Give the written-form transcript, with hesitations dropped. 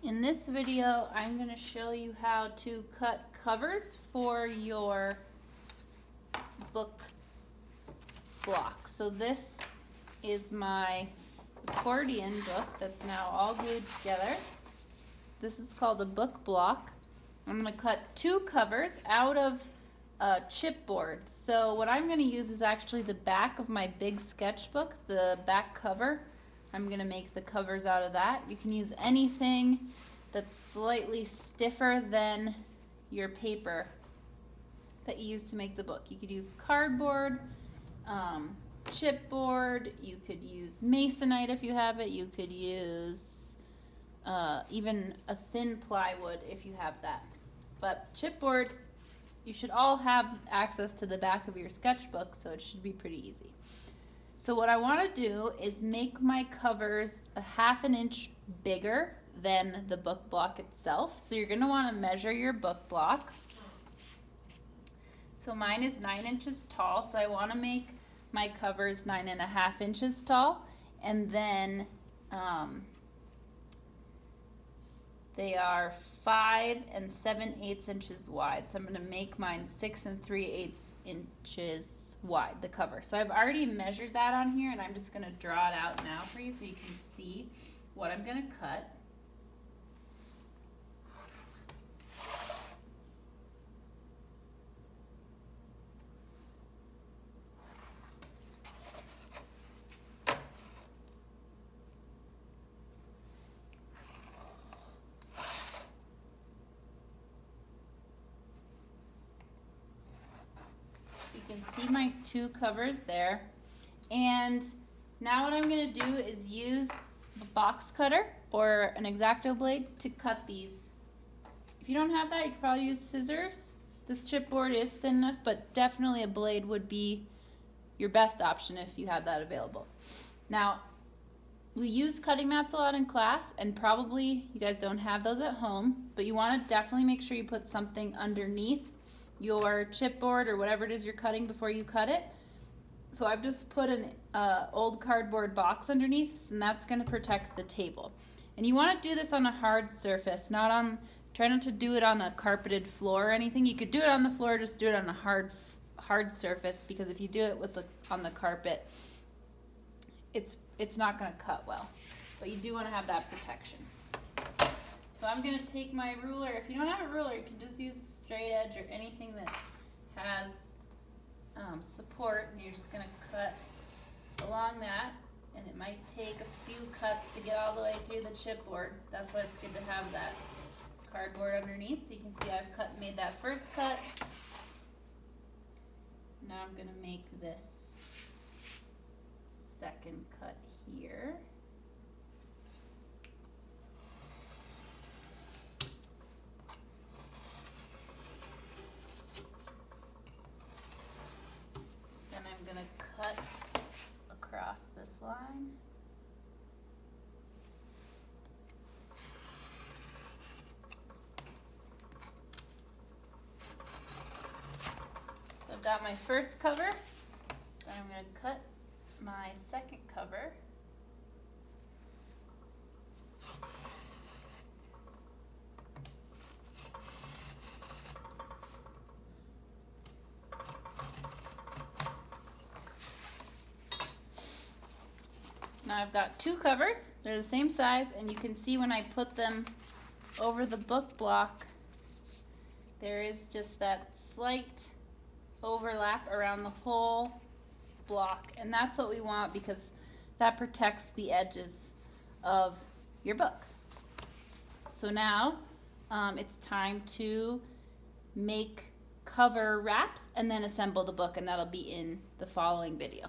In this video, I'm going to show you how to cut covers for your book block. So this is my accordion book that's now all glued together. This is called a book block. I'm going to cut two covers out of a chipboard. So what I'm going to use is actually the back of my big sketchbook, the back cover. I'm going to make the covers out of that. You can use anything that's slightly stiffer than your paper that you use to make the book. You could use cardboard, chipboard, you could use masonite if you have it, you could use even a thin plywood if you have that. But chipboard, you should all have access to the back of your sketchbook, so it should be pretty easy. So what I want to do is make my covers a 1/2 inch bigger than the book block itself. So you're going to want to measure your book block. So mine is 9 inches tall, so I want to make my covers 9.5 inches tall, and then they are 5 7/8 inches wide. So I'm going to make mine 6 3/8 inches wide, the cover. So I've already measured that on here, and I'm just going to draw it out now for you so you can see what I'm going to cut. So you can see my two covers there. And now what I'm going to do is use a box cutter or an X-Acto blade to cut these. If you don't have that, you could probably use scissors. This chipboard is thin enough, but definitely a blade would be your best option if you had that available. Now, we use cutting mats a lot in class, and probably you guys don't have those at home, but you want to definitely make sure you put something underneath your chipboard or whatever it is you're cutting before you cut it. So I've just put an old cardboard box underneath, and that's going to protect the table. And you want to do this on a hard surface, try not to do it on a carpeted floor or anything. You could do it on the floor, just do it on a hard surface, because if you do it on the carpet, it's not going to cut well. But you do want to have that protection. So I'm going to take my ruler. If you don't have a ruler, you can just use a straight edge or anything that has support, and you're just going to cut along that. And it might take a few cuts to get all the way through the chipboard. That's why it's good to have that cardboard underneath. So you can see I've made that first cut. Now I'm going to make this second cut here. Then I'm going to cut across this line. So I've got my first cover, then I'm going to cut my second cover. Now I've got two covers, they're the same size, and you can see when I put them over the book block, there is just that slight overlap around the whole block, and that's what we want because that protects the edges of your book. So now it's time to make cover wraps and then assemble the book, and that'll be in the following video.